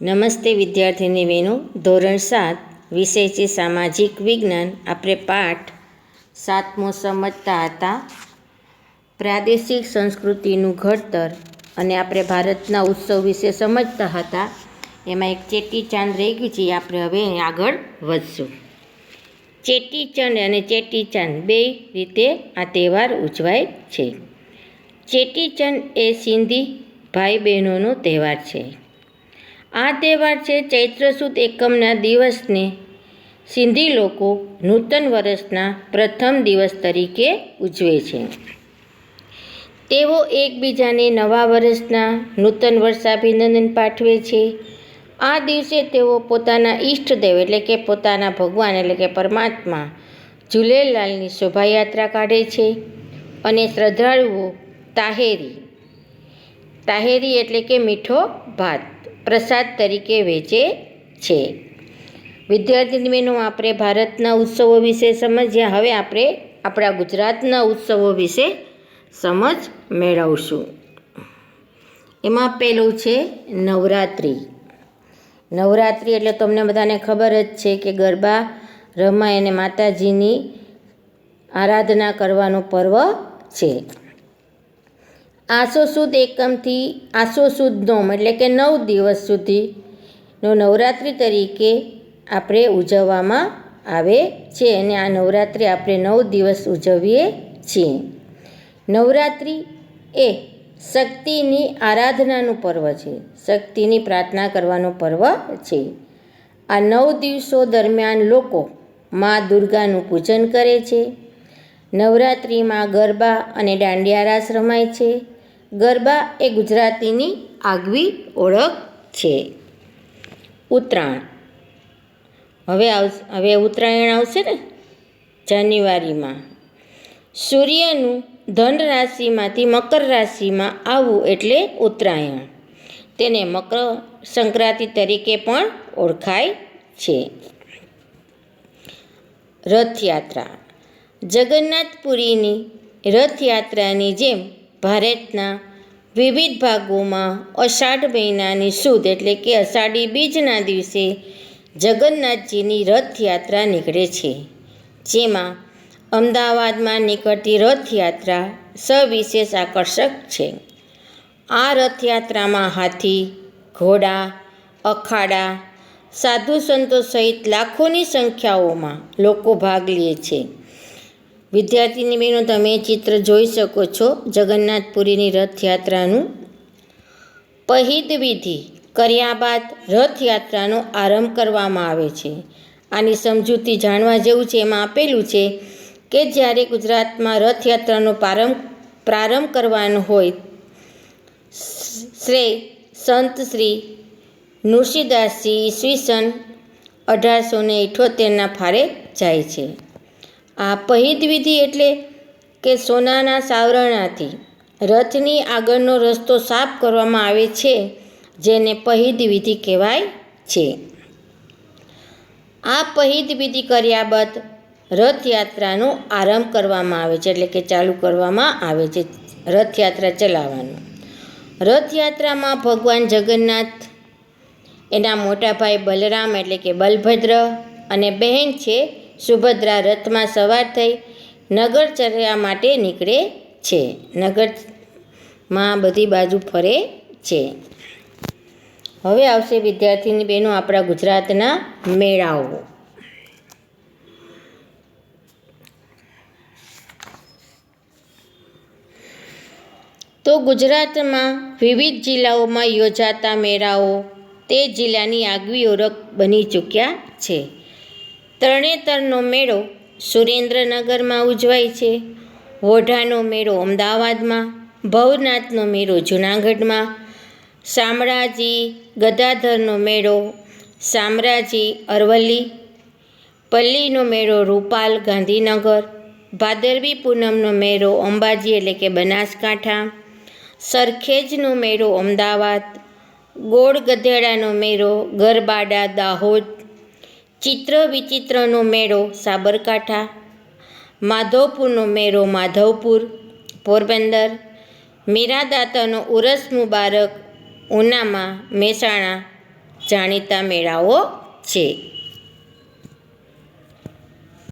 નમસ્તે વિદ્યાર્થીની બહેનો, ધોરણ 7 વિષય છે સામાજિક વિજ્ઞાન. આપણે પાઠ 7મો સમજતા હતા પ્રાદેશિક સંસ્કૃતિનું ઘડતર, અને આપણે ભારતના ઉત્સવ વિશે સમજતા હતા. એમાં એક ચેટીચાંદ રહી ગયું છે, આપણે હવે આગળ વધશું. ચેટીચંડ અને ચેટીચાંદ બે રીતે આ તહેવાર ઉજવાય છે. ચેટીચંડ એ સિંધી ભાઈ બહેનોનો તહેવાર છે. આ તહેવાર છે ચૈત્ર સુદ એકમના દિવસને સિંધી લોકો નૂતન વર્ષના પ્રથમ દિવસ તરીકે ઉજવે છે. તેઓ એકબીજાને નવા વર્ષના નૂતન વર્ષાભિનંદન પાઠવે છે. આ દિવસે તેઓ પોતાના ઈષ્ટદેવ એટલે કે પોતાના ભગવાન એટલે કે પરમાત્મા ઝૂલેલાલની શોભાયાત્રા કાઢે છે, અને શ્રદ્ધાળુઓ તાહેરી એટલે કે મીઠો ભાત પ્રસાદ તરીકે વહેંચે છે. વિદ્યાર્થીની બહેનો, આપણે ભારતના ઉત્સવો વિશે સમજ્યા. હવે આપણે આપણા ગુજરાતના ઉત્સવો વિશે સમજ મેળવશું. એમાં પહેલું છે નવરાત્રિ. નવરાત્રિ એટલે તમને બધાને ખબર જ છે કે ગરબા રમાય અને માતાજીની આરાધના કરવાનો પર્વ છે. આસો સુદ એકમથી આસો સુદ નોમ એટલે કે 9 દિવસ સુધીનો નવરાત્રિ તરીકે આપણે ઉજવવામાં આવે છે, અને આ નવરાત્રિ આપણે 9 દિવસ ઉજવીએ છીએ. નવરાત્રિ એ શક્તિની આરાધનાનું પર્વ છે, શક્તિની પ્રાર્થના કરવાનો પર્વ છે. આ 9 દિવસો દરમિયાન લોકો મા દુર્ગાનું પૂજન કરે છે. નવરાત્રિમાં ગરબા અને દાંડિયા રાસ રમાય છે. ગરબા એ ગુજરાતીની આગવી ઓળખ છે. ઉત્તરાયણ. હવે ઉત્તરાયણ આવશે ને જાન્યુઆરીમાં. સૂર્યનું ધન રાશિમાંથી મકર રાશિમાં આવવું એટલે ઉત્તરાયણ. તેને મકર સંક્રાંતિ તરીકે પણ ઓળખાય છે. રથયાત્રા. જગન્નાથપુરીની રથયાત્રાની જેમ ભારતના વિવિધ ભાગોમાં અષાઢ મહિનાની સુદ એટલે કે અષાઢી બીજના દિવસે જગન્નાથજીની રથયાત્રા નીકળે છે. જેમાં અમદાવાદમાં નીકળતી રથયાત્રા સવિશેષ આકર્ષક છે. આ રથયાત્રામાં હાથી, ઘોડા, અખાડા, સાધુ સંતો સહિત લાખોની સંખ્યાઓમાં લોકો ભાગ લે છે. વિદ્યાર્થીની બહેનો, તમે ચિત્ર જોઈ શકો છો જગન્નાથપુરીની રથયાત્રાનું. પહિદ વિધિ કર્યા બાદ રથયાત્રાનો આરંભ કરવામાં આવે છે. આની સમજૂતી જાણવા જેવું છે. એમાં આપેલું છે કે જ્યારે ગુજરાતમાં રથયાત્રાનો પ્રારંભ કરવાનો હોય, સંત શ્રી નૃસિંહદાસજી ઈસવીસન 1878ના ફાળે જાય છે. આ પહિદ વિધિ એટલે કે સોનાના સાવરણાથી રથની આગળનો રસ્તો સાફ કરવામાં આવે છે, જેને પહિદ વિધિ કહેવાય છે. આ પહિદ વિધિ કર્યા બાદ રથયાત્રાનો આરંભ કરવામાં આવે છે, એટલે કે ચાલુ કરવામાં આવે છે રથયાત્રા ચલાવવાનું. રથયાત્રામાં ભગવાન જગન્નાથ, એના મોટા ભાઈ બલરામ એટલે કે બલભદ્ર અને બહેન છે સુભદ્રા રથમાં સવાર થઈ નગરચર્યા માટે નીકળે છે. નગરમાં બધી બાજુ ફરે છે. હવે આવશે વિદ્યાર્થીની બહેનો આપણા ગુજરાતના મેળાઓ. તો ગુજરાતમાં વિવિધ જિલ્લાઓમાં યોજાતા મેળાઓ તે જિલ્લાની આગવી ઓળખ બની ચૂક્યા છે. તરણેતરનો મેળો સુરેન્દ્રનગરમાં ઉજવાય છે. વોઢાનો મેળો અમદાવાદમાં, ભવનાથનો મેળો જૂનાગઢમાં, શામળાજી ગદાધરનો મેળો શામળાજી અરવલ્લી, પલ્લીનો મેળો રૂપાલ ગાંધીનગર, ભાદરવી પૂનમનો મેળો અંબાજી એટલે કે બનાસકાંઠા, સરખેજનો મેળો અમદાવાદ, ગોળ ગધેડાનો મેળો ગરબાડા દાહોદ, ચિત્ર વિચિત્રનો મેળો સાબરકાંઠા, માધવપુરનો મેળો માધવપુર પોરબંદર, મીરાદાતાનો ઉરસ મુબારક ઉનામાં મહેસાણા, જાણીતા મેળાઓ છે.